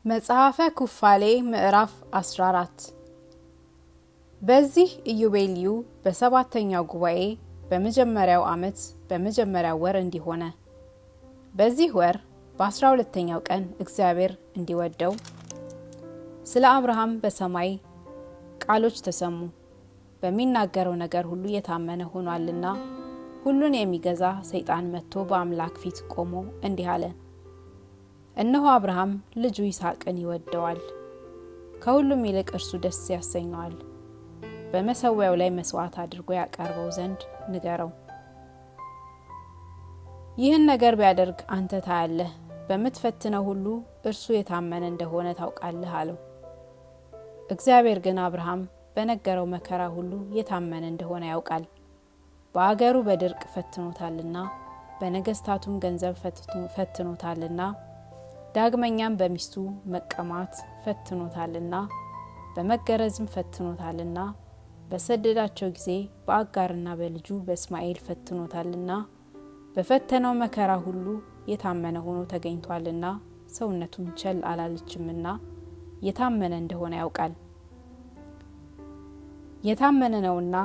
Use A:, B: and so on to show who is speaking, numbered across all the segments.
A: መጽሐፈ ኩፋሌ ምዕራፍ 14 በዚህ ኢዮቤልዩ በሰባተኛው ጉባኤ በመጀመሪያው ዓመት በመጀመሪያው ወር እንዲሆነ በዚህ ወር በ12ኛው ቀን እግዚአብሔር እንዲወደው ስለ አብርሃም በሰማይ ቃሎች ተሰሙ። በሚናገረው ነገር ሁሉ የታመነ ሆኗልና ሁሉን የሚገዛ ሰይጣን መጥቶ በአምላክ ፊት ቆሞ እንዲህ አለ። እነሆ አብርሃም ልጁ ይስሐቅን ይወደዋል፣ ከሁሉም ይልቅ እርሱ ደስ ያሰኘዋል። በመሠዊያው ላይ መስዋዕት አድርጎ ያቀርበው ዘንድ ንገረው። ይህን ነገር ቢያደርግ አንተ ታያለህ፣ በምትፈትነው ሁሉ እርሱ የታመነ እንደሆነ ታውቃለህ አለው። እግዚአብሔር ግን አብርሃም በነገረው መከራ ሁሉ የታመነ እንደሆነ ያውቃል። በአገሩ በድርቅ ፈትኖታልና በነገስታቱም ገንዘብ ፈትኖታልና ዳግመኛም በሚስቱ መቀማት ፈትኖታልና በመገረዝም ፈትኖታልና በሰደዳቸው ጊዜ በአጋርና በልጁ በእስማኤል ፈትኖታልና በፈተነው መከራ ሁሉ የታመነ ሆኖ ተገኝቷልና ሰውነቱም ቸል አላለችምና የታመነ እንደሆነ ያውቃል። የታመነ ነውና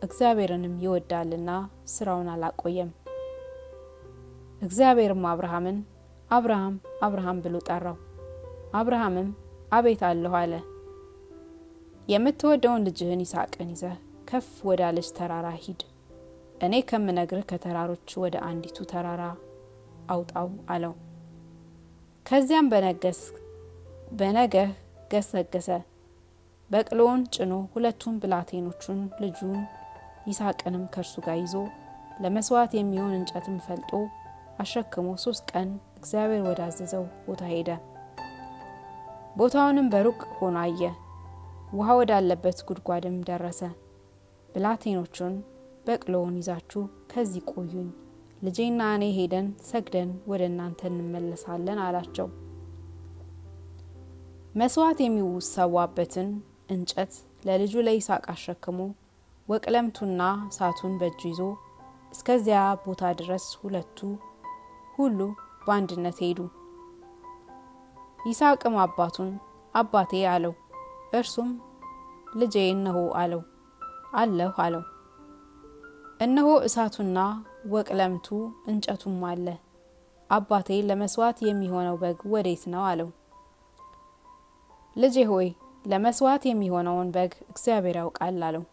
A: እግዚአብሔርንም ይወዳልና ስራውን አላቆየም። እግዚአብሔርም አብርሃምን አብርሃም አብርሃም ብሎ ጠራው። አብርሃምም አቤት አለሁ አለ። የምትወደውን ልጅህን ይስሐቅን ይዘህ ከፍ ወዳለች ተራራ ሂድ፣ እኔ ከምነግርህ ከተራሮች ወደ አንዲቱ ተራራ አውጣው አለው። ከዚያም በነገህ ገሰገሰ። በቅሎውን ጭኖ ሁለቱን ብላቴኖቹን ልጁን ይስሐቅንም ከእርሱ ጋር ይዞ ለመስዋዕት የሚሆን እንጨትም ፈልጦ አሸክሞ 3 ቀን እግዚአብሔር ወዳዘዘው ቦታ ሄደ። ቦታውንም በሩቅ ሆኖ አየ። ውሃ ወዳለበት ጉድጓድም ደረሰ። ብላቴኖቹን በቅሎውን ይዛችሁ ከዚህ ቆዩኝ፣ ልጄና እኔ ሄደን ሰግደን ወደ እናንተ እንመለሳለን አላቸው። መስዋዕት የሚሰዋበትን እንጨት ለልጁ ለይስሐቅ አሸክሞ ወቅለምቱና እሳቱን በእጁ ይዞ እስከዚያ ቦታ ድረስ ሁሉ በአንድነት ሄዱ። ይስሐቅም አባቱን አባቴ አለው። እርሱም ልጄ እነሆ አለው። አለሁ አለው። እነሆ እሳቱና ወቅለምቱ እንጨቱም አለ። አባቴ ለመስዋዕት የሚሆነው በግ ወዴት ነው አለው። ልጄ ሆይ ለመስዋዕት የሚሆነውን በግ እግዚአብሔር ያውቃል አለው።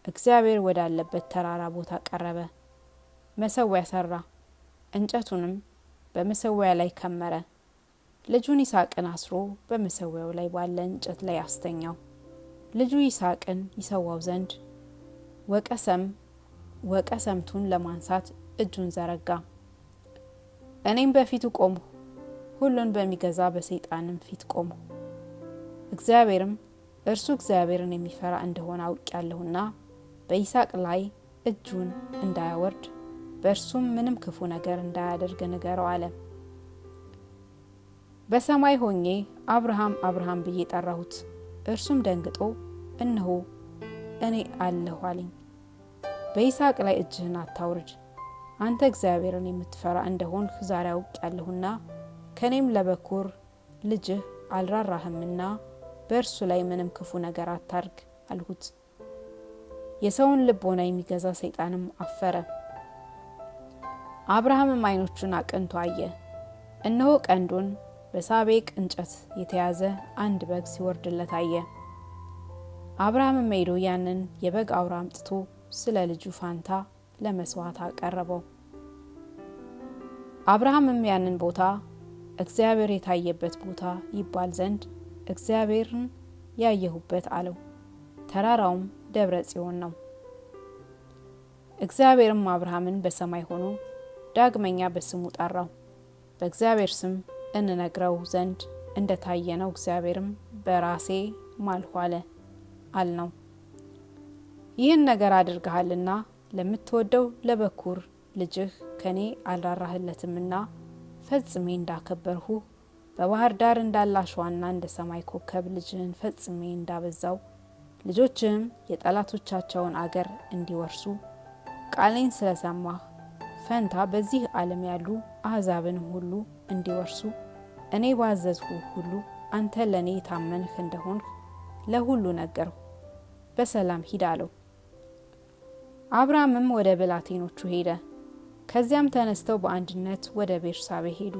A: እግዚአብሔር ወዳለበት ተራራ ቦታ ቀረበ። መሠዊያ ሰራ፣ እንጨቱንም በመሠዊያ ላይ ከመረ። ልጁን ይስሐቅን አስሮ በመሠዊያው ላይ ባለ እንጨት ላይ አስተኛው። ልጁ ይስሐቅን ይሰዋው ዘንድ ወቀሰምቱን ለማንሳት እጁን ዘረጋ። እኔም በፊቱ ቆምሁ፣ ሁሉን በሚገዛ በሰይጣንም ፊት ቆምሁ። እግዚአብሔርም እርሱ እግዚአብሔርን የሚፈራ እንደሆነ አውቄአለሁና በይስሐቅ ላይ እጁን እንዳያወርድ በእርሱም ምንም ክፉ ነገር እንዳያደርግ ንገረው አለ። በሰማይ ሆኜ አብርሃም አብርሃም ብዬ ጠራሁት። እርሱም ደንግጦ እነሆ እኔ አለሁ አለኝ። በይስሐቅ ላይ እጅህን አታውርድ፣ አንተ እግዚአብሔርን የምትፈራ እንደሆንህ ዛሬ አውቄአለሁና ከኔም ለበኩር ልጅህ አልራራህምና በእርሱ ላይ ምንም ክፉ ነገር አታርግ አልሁት። የሰውን ልቦና የሚገዛ ሰይጣንም አፈረ። አብርሃምም ዓይኖቹን አቅንቶ አየ። እነሆ ቀንዱን በሳቤቅ እንጨት የተያዘ አንድ በግ ሲወርድለት አየ። አብርሃምም ሄዶ ያንን የበግ አውራ አምጥቶ ስለ ልጁ ፋንታ ለመስዋዕት አቀረበው። አብርሃምም ያንን ቦታ እግዚአብሔር የታየበት ቦታ ይባል ዘንድ እግዚአብሔርን ያየሁበት አለው። ተራራውም ደብረ ጽዮን ነው። እግዚአብሔርም አብርሃምን በሰማይ ሆኖ ዳግመኛ በስሙ ጠራው። በእግዚአብሔር ስም እንነግረው ዘንድ እንደታየነው እግዚአብሔርም በራሴ ማልሁ አልነው። ይህን ነገር አድርገሃልና ለምትወደው ለበኩር ልጅህ ከኔ አልራራህለትምና ፈጽሜ እንዳከበርሁ በባህር ዳር እንዳለ አሸዋና እንደ ሰማይ ኮከብ ልጅህን ፈጽሜ እንዳበዛው ልጆችህም የጠላቶቻቸውን አገር እንዲወርሱ ቃሌን ስለሰማህ ፈንታ በዚህ ዓለም ያሉ አሕዛብንም ሁሉ እንዲወርሱ እኔ ባዘዝሁ ሁሉ አንተ ለኔ ታመንህ እንደሆንህ ለሁሉ ነገርሁ። በሰላም ሂድ አለው። አብርሃምም ወደ ብላቴኖቹ ሄደ። ከዚያም ተነስተው በአንድነት ወደ ቤርሳቤ ሄዱ።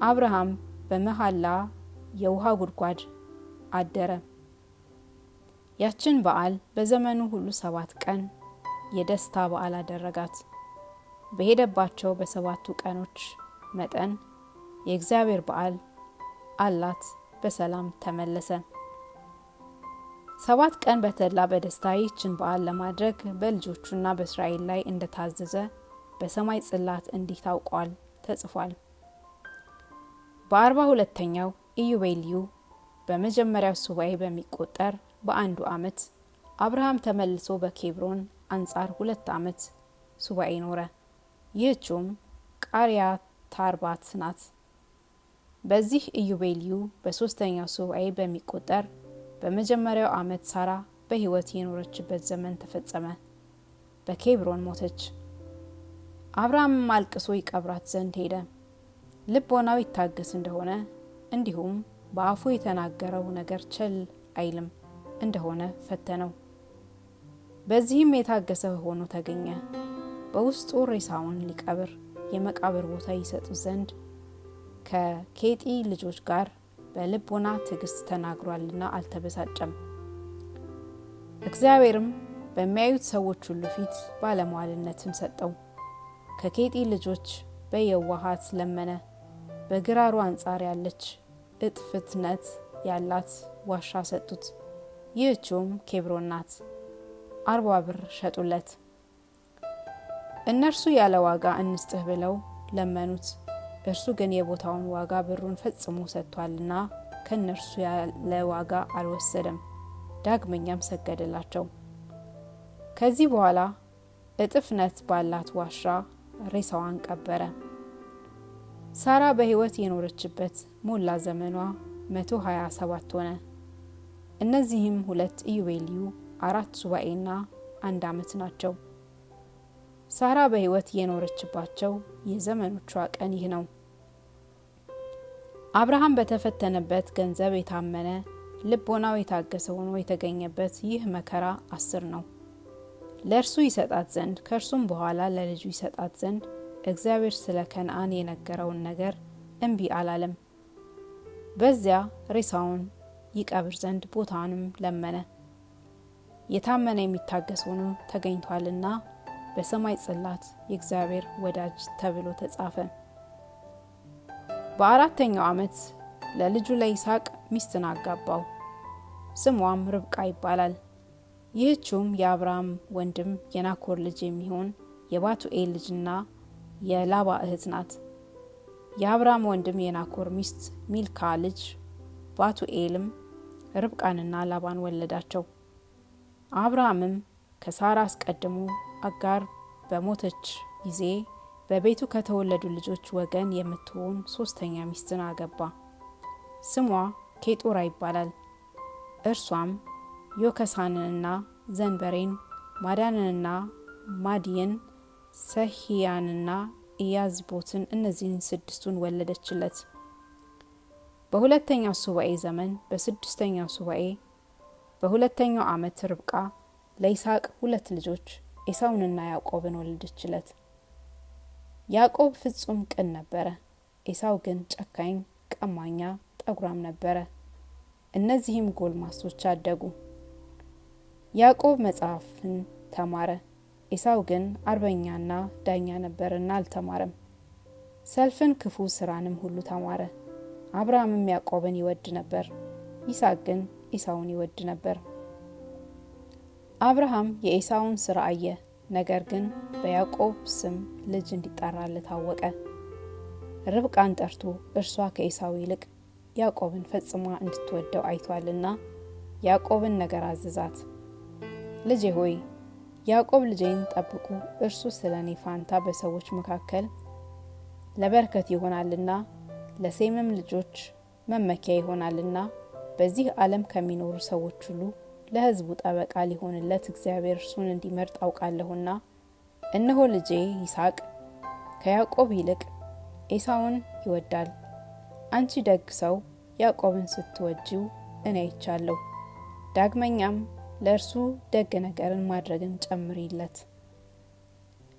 A: አብርሃም በመሐላ የውሃ ጉድጓድ አደረ። ያችን በዓል በዘመኑ ሁሉ 7 ቀን የደስታ በዓል አደረጋት። በሄደባቸው በ7ቱ ቀኖች መጠን የእግዚአብሔር በዓል አላት። በሰላም ተመለሰ። 7 ቀን በተድላ በደስታ ይህችን በዓል ለማድረግ በልጆቹና በእስራኤል ላይ እንደታዘዘ በሰማይ ጽላት እንዲህ ታውቋል ተጽፏል። በ42ኛው ኢዮቤልዩ በመጀመሪያው ሱባኤ በሚቆጠር በአንዱ ዓመት አብርሃም ተመልሶ በኬብሮን አንጻር 2 ዓመት ሱባኤ ኖረ። ይህችም ቂርያትአርባቅ ናት። በዚህ ኢዮቤልዩ በ3ኛው ሱባኤ በሚቆጠር በመጀመሪያው ዓመት ሳራ በሕይወት የኖረችበት ዘመን ተፈጸመ። በኬብሮን ሞተች። አብርሃምም አልቅሶ ይቀብራት ዘንድ ሄደ። ልቦናው ይታገስ እንደሆነ እንዲሁም በአፉ የተናገረው ነገር ቸል አይልም እንደሆነ ፈተነው። በዚህም የታገሰ ሆኖ ተገኘ። በውስጡ ሬሳውን ሊቀብር የመቃብር ቦታ ይሰጡት ዘንድ ከኬጢ ልጆች ጋር በልቦና ትዕግስት ተናግሯልና አልተበሳጨም። እግዚአብሔርም በሚያዩት ሰዎች ሁሉ ፊት ባለሟልነትን ሰጠው። ከኬጢ ልጆች በየዋሃት ለመነ። በግራሩ አንጻር ያለች እጥፍትነት ያላት ዋሻ ሰጡት። ይህችውም ኬብሮን ናት። 40 ብር ሸጡለት። እነርሱ ያለ ዋጋ እንስጥህ ብለው ለመኑት። እርሱ ግን የቦታውን ዋጋ ብሩን ፈጽሞ ሰጥቷልና ከነርሱ ያለ ዋጋ አልወሰደም። ዳግመኛም ሰገደላቸው። ከዚህ በኋላ እጥፍነት ባላት ዋሻ ሬሳዋን ቀበረ። ሳራ በሕይወት የኖረችበት ሞላ ዘመኗ 127 ሆነ። እነዚህም 2 ኢዮቤልዩ 4 ሱባኤና 1 ዓመት ናቸው። ሳራ በሕይወት የኖረችባቸው የዘመኖቿ ቀን ይህ ነው። አብርሃም በተፈተነበት ገንዘብ የታመነ ልቦናው የታገሰ ሆኖ የተገኘበት ይህ መከራ 10 ነው። ለእርሱ ይሰጣት ዘንድ ከእርሱም በኋላ ለልጁ ይሰጣት ዘንድ እግዚአብሔር ስለ ከነዓን የነገረውን ነገር እምቢ አላለም። በዚያ ሬሳውን ይቀብር ዘንድ ቦታንም ለመነ። የታመነ የሚታገስ ሆኖ ተገኝቷልና በሰማይ ጽላት የእግዚአብሔር ወዳጅ ተብሎ ተጻፈ። በ4ኛው ዓመት ለልጁ ለይስሐቅ ሚስትን አጋባው። ስሟም ርብቃ ይባላል። ይህችውም የአብርሃም ወንድም የናኮር ልጅ የሚሆን የባቱኤል ልጅና የላባ እህት ናት። የአብርሃም ወንድም የናኮር ሚስት ሚልካ ልጅ ባቱኤልም ርብቃንና ላባን ወለዳቸው። አብርሃምም ከሳራ አስቀድሞ አጋር በሞተች ጊዜ በቤቱ ከተወለዱ ልጆች ወገን የምትሆን 3ኛ ሚስትን አገባ። ስሟ ኬጡራ ይባላል። እርሷም ዮከሳንንና ዘንበሬን፣ ማዳንንና ማዲየን፣ ሰሂያንና ኢያዝቦትን እነዚህን 6ቱን ወለደችለት። በ2ኛው ሱባኤ ዘመን በ6ኛው ሱባኤ በ2ኛው ዓመት ርብቃ ለይስሐቅ 2 ልጆች ኤሳውንና ያዕቆብን ወለደችለት። ያዕቆብ ፍጹም ቅን ነበረ። ኤሳው ግን ጨካኝ፣ ቀማኛ፣ ጠጉራም ነበረ። እነዚህም ጎልማሶች አደጉ። ያዕቆብ መጽሐፍን ተማረ። ኤሳው ግን አርበኛና ዳኛ ነበርና አልተማረም። ሰልፍን፣ ክፉ ስራንም ሁሉ ተማረ። አብርሃምም ያዕቆብን ይወድ ነበር፣ ይስሐቅ ግን ኤሳውን ይወድ ነበር። አብርሃም የኤሳውን ስራ አየ፣ ነገር ግን በያዕቆብ ስም ልጅ እንዲጠራለት አወቀ። ርብቃን ጠርቶ እርሷ ከኤሳው ይልቅ ያዕቆብን ፈጽማ እንድትወደው አይቷልና ያዕቆብን ነገር አዘዛት። ልጄ ሆይ ያዕቆብ ልጄን ጠብቁ፣ እርሱ ስለኔ ፋንታ በሰዎች መካከል ለበረከት ይሆናልና ለሴምም ልጆች መመኪያ ይሆናልና በዚህ ዓለም ከሚኖሩ ሰዎች ሁሉ ለሕዝቡ ጠበቃ ሊሆንለት እግዚአብሔር እርሱን እንዲመርጥ አውቃለሁና እነሆ ልጄ ይስሐቅ ከያዕቆብ ይልቅ ኤሳውን ይወዳል። አንቺ ደግ ሰው ያዕቆብን ስትወጂው እኔ አይቻለሁ። ዳግመኛም ለእርሱ ደግ ነገርን ማድረግን ጨምሪለት።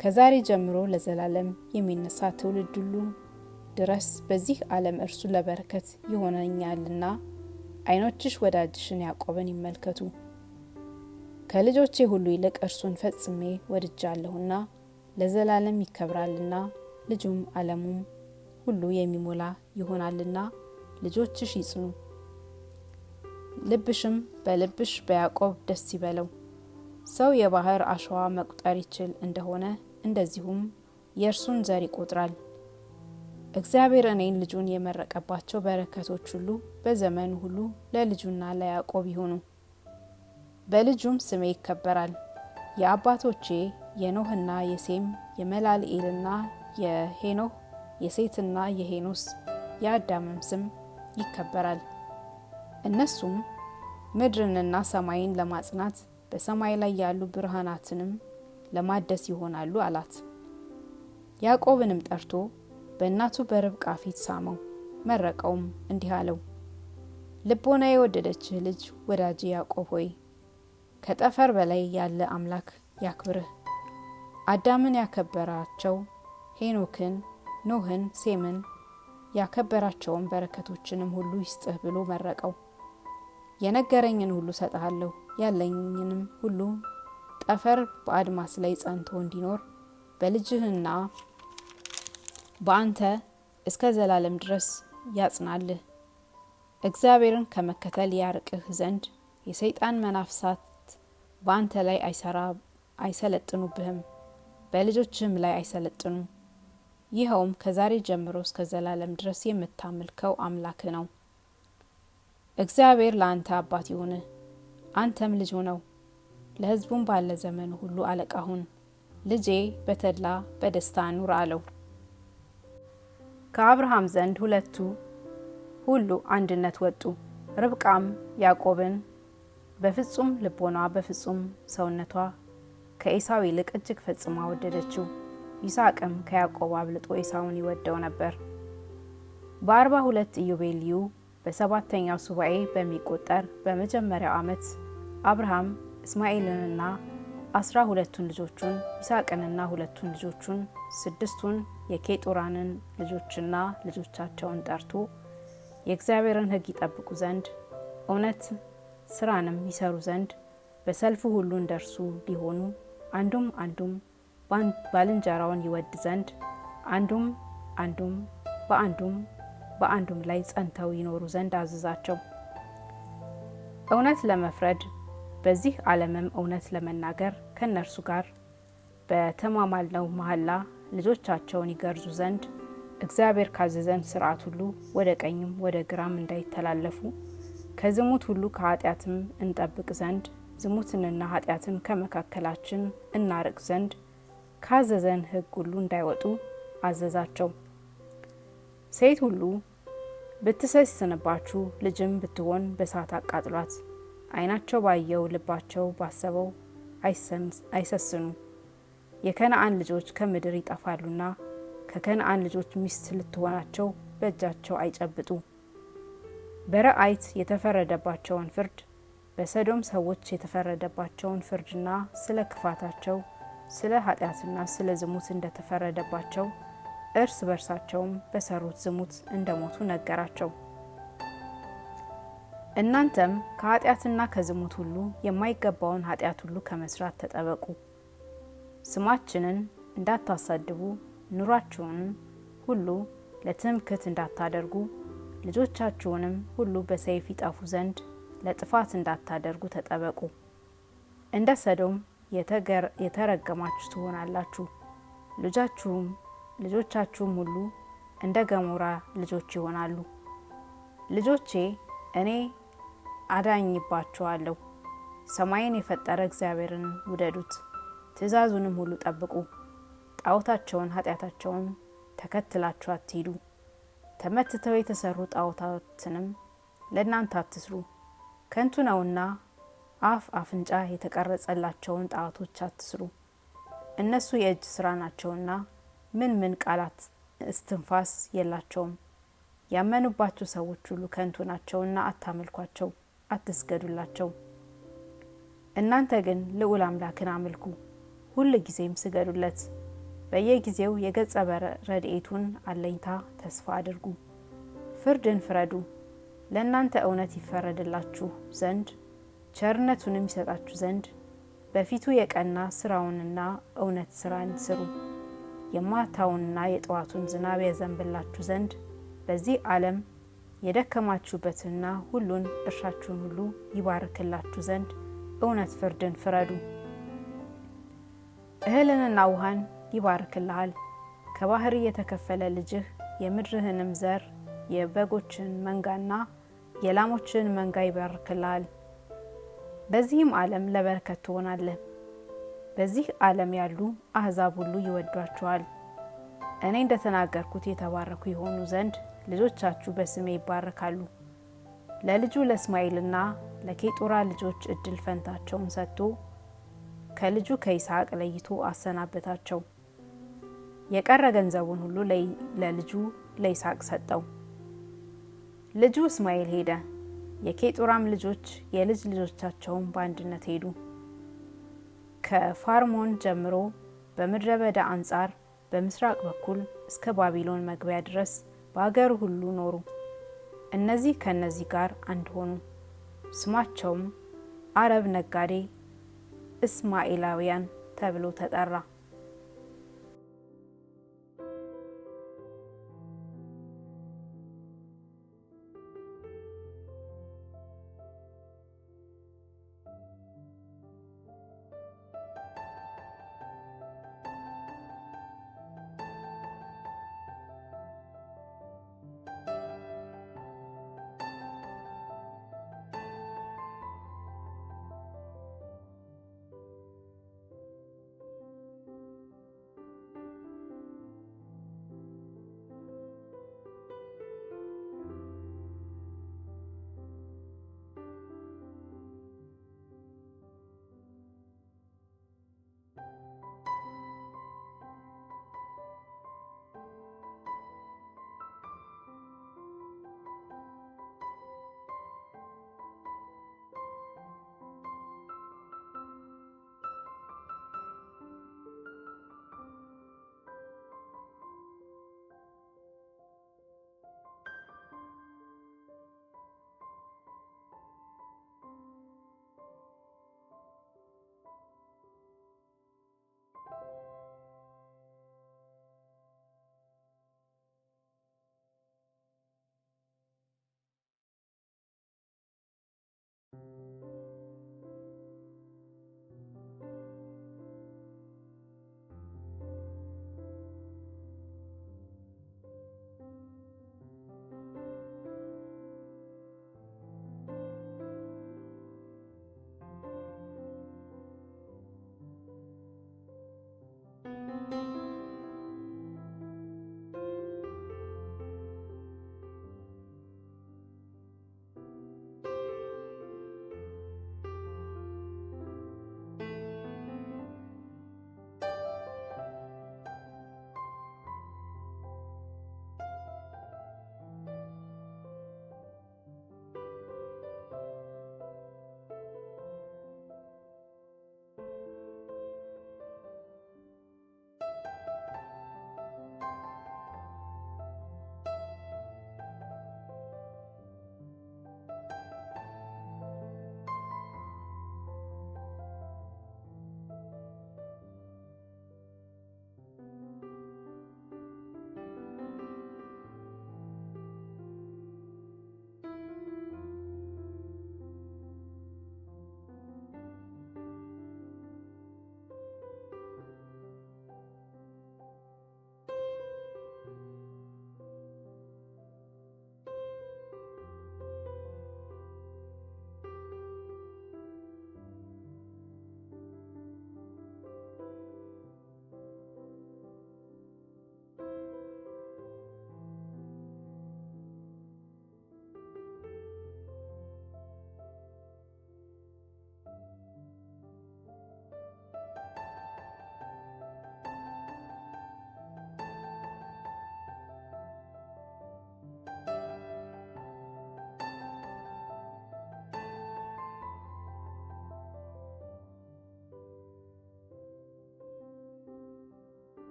A: ከዛሬ ጀምሮ ለዘላለም የሚነሳ ትውልድ ሁሉ ድረስ በዚህ ዓለም እርሱ ለበረከት ይሆነኛልና ዓይኖችሽ ወዳጅሽን ያዕቆብን ይመልከቱ። ከልጆቼ ሁሉ ይልቅ እርሱን ፈጽሜ ወድጃለሁና ለዘላለም ይከብራልና ልጁም ዓለሙም ሁሉ የሚሞላ ይሆናልና ልጆችሽ ይጽኑ። ልብሽም በልብሽ በያዕቆብ ደስ ይበለው። ሰው የባህር አሸዋ መቁጠር ይችል እንደሆነ እንደዚሁም የእርሱን ዘር ይቆጥራል። እግዚአብሔር እኔን ልጁን የመረቀባቸው በረከቶች ሁሉ በዘመኑ ሁሉ ለልጁና ለያዕቆብ ይሁኑ። በልጁም ስሜ ይከበራል። የአባቶቼ የኖህና የሴም የመላልኤልና የሄኖህ የሴትና የሄኖስ የአዳምም ስም ይከበራል። እነሱም ምድርንና ሰማይን ለማጽናት በሰማይ ላይ ያሉ ብርሃናትንም ለማደስ ይሆናሉ አላት። ያዕቆብንም ጠርቶ በእናቱ በርብቃ ፊት ሳመው፣ መረቀውም እንዲህ አለው፣ ልቦና የወደደችህ ልጅ ወዳጄ ያዕቆብ ሆይ ከጠፈር በላይ ያለ አምላክ ያክብርህ። አዳምን ያከበራቸው ሄኖክን፣ ኖህን፣ ሴምን ያከበራቸውን በረከቶችንም ሁሉ ይስጥህ ብሎ መረቀው። የነገረኝን ሁሉ ሰጥሃለሁ፣ ያለኝንም ሁሉ ጠፈር በአድማስ ላይ ጸንቶ እንዲኖር በልጅህና በአንተ እስከ ዘላለም ድረስ ያጽናልህ። እግዚአብሔርን ከመከተል ያርቅህ ዘንድ የሰይጣን መናፍሳት በአንተ ላይ አይሰለጥኑብህም፣ በልጆችህም ላይ አይሰለጥኑ። ይኸውም ከዛሬ ጀምሮ እስከ ዘላለም ድረስ የምታመልከው አምላክ ነው። እግዚአብሔር ለአንተ አባት ይሁንህ፣ አንተም ልጅ ሁነው። ለሕዝቡም ባለ ዘመኑ ሁሉ አለቃ ሁን። ልጄ በተድላ በደስታ ኑር አለው። ከአብርሃም ዘንድ ሁለቱ ሁሉ አንድነት ወጡ። ርብቃም ያዕቆብን በፍጹም ልቦና በፍጹም ሰውነቷ ከኤሳው ይልቅ እጅግ ፈጽማ ወደደችው። ይስሐቅም ከያዕቆብ አብልጦ ኤሳውን ይወደው ነበር። በ42 ኢዮቤልዩ በሰባተኛው ሱባኤ በሚቆጠር በመጀመሪያው ዓመት አብርሃም እስማኤልንና 12ቱን ልጆቹን ይስሐቅንና 2ቱን ልጆቹን 6ቱን የኬጡራንን ልጆችና ልጆቻቸውን ጠርቶ የእግዚአብሔርን ሕግ ይጠብቁ ዘንድ እውነት ስራንም ይሰሩ ዘንድ በሰልፉ ሁሉ እንደርሱ ሊሆኑ አንዱም ባልንጀራውን ይወድ ዘንድ አንዱም በአንዱም ላይ ጸንተው ይኖሩ ዘንድ አዘዛቸው። እውነት ለመፍረድ በዚህ ዓለምም እውነት ለመናገር ከነርሱ ጋር በተማማልነው መሐላ ልጆቻቸውን ይገርዙ ዘንድ እግዚአብሔር ካዘዘን ስርዓት ሁሉ ወደ ቀኝም ወደ ግራም እንዳይተላለፉ ከዝሙት ሁሉ ከኃጢአትም እንጠብቅ ዘንድ ዝሙትንና ኃጢአትን ከመካከላችን እናርቅ ዘንድ ካዘዘን ሕግ ሁሉ እንዳይወጡ አዘዛቸው። ሴት ሁሉ ብትሰስንባችሁ ልጅም ብትሆን በእሳት አቃጥሏት። ዓይናቸው ባየው ልባቸው ባሰበው አይሰስኑ። የከነዓን ልጆች ከምድር ይጠፋሉና ከከነዓን ልጆች ሚስት ልትሆናቸው በእጃቸው አይጨብጡ። በረአይት የተፈረደባቸውን ፍርድ በሰዶም ሰዎች የተፈረደባቸውን ፍርድና ስለ ክፋታቸው ስለ ኃጢአትና ስለ ዝሙት እንደተፈረደባቸው እርስ በርሳቸውም በሰሩት ዝሙት እንደሞቱ ነገራቸው። እናንተም ከኃጢአትና ከዝሙት ሁሉ የማይገባውን ኃጢአት ሁሉ ከመስራት ተጠበቁ። ስማችንን እንዳታሳድቡ፣ ኑሯችሁንም ሁሉ ለትምክህት እንዳታደርጉ፣ ልጆቻችሁንም ሁሉ በሰይፍ ይጠፉ ዘንድ ለጥፋት እንዳታደርጉ ተጠበቁ። እንደ ሰዶም የተረገማችሁ ትሆናላችሁ። ልጆቻችሁም ሁሉ እንደ ገሞራ ልጆች ይሆናሉ። ልጆቼ እኔ አዳኝባችኋለሁ። ሰማይን የፈጠረ እግዚአብሔርን ውደዱት፣ ትእዛዙንም ሁሉ ጠብቁ። ጣዖታቸውን ኃጢአታቸውን ተከትላችሁ አትሂዱ። ተመትተው የተሰሩ ጣዖታትንም ለእናንተ አትስሩ። ከንቱ ነውና አፍንጫ የተቀረጸላቸውን ጣዖቶች አትስሩ። እነሱ የእጅ ስራ ናቸውና ምን ቃላት እስትንፋስ የላቸውም። ያመኑባችሁ ሰዎች ሁሉ ከንቱ ናቸውና አታምልኳቸው፣ አትስገዱላቸው። እናንተ ግን ልዑል አምላክን አምልኩ፣ ሁል ጊዜም ስገዱለት። በየጊዜው የገጸ ረድኤቱን አለኝታ ተስፋ አድርጉ። ፍርድን ፍረዱ፣ ለእናንተ እውነት ይፈረድላችሁ ዘንድ ቸርነቱንም ይሰጣችሁ ዘንድ በፊቱ የቀና ስራውንና እውነት ስራን ስሩ። የማታውንና የጠዋቱን ዝናብ ያዘንብላችሁ ዘንድ በዚህ ዓለም የደከማችሁበትና ሁሉን እርሻችሁን ሁሉ ይባርክላችሁ ዘንድ እውነት ፍርድን ፍረዱ። እህልንና ውሃን ይባርክልሃል። ከባህር የተከፈለ ልጅህ የምድርህንም ዘር የበጎችን መንጋና የላሞችን መንጋ ይባርክልሃል። በዚህም ዓለም ለበረከት ትሆናለህ። በዚህ ዓለም ያሉ አሕዛብ ሁሉ ይወዷችኋል። እኔ እንደተናገርኩት የተባረኩ የሆኑ ዘንድ ልጆቻችሁ በስሜ ይባረካሉ። ለልጁ ለእስማኤልና ለኬጡራ ልጆች እድል ፈንታቸውን ሰጥቶ ከልጁ ከይስሐቅ ለይቶ አሰናበታቸው። የቀረ ገንዘቡን ሁሉ ለልጁ ለይስሐቅ ሰጠው። ልጁ እስማኤል ሄደ። የኬጡራም ልጆች የልጅ ልጆቻቸውን በአንድነት ሄዱ። ከፋርሞን ጀምሮ በምድረ በዳ አንጻር በምስራቅ በኩል እስከ ባቢሎን መግቢያ ድረስ በአገሩ ሁሉ ኖሩ። እነዚህ ከነዚህ ጋር አንድ ሆኑ። ስማቸውም አረብ ነጋዴ እስማኤላውያን ተብሎ ተጠራ።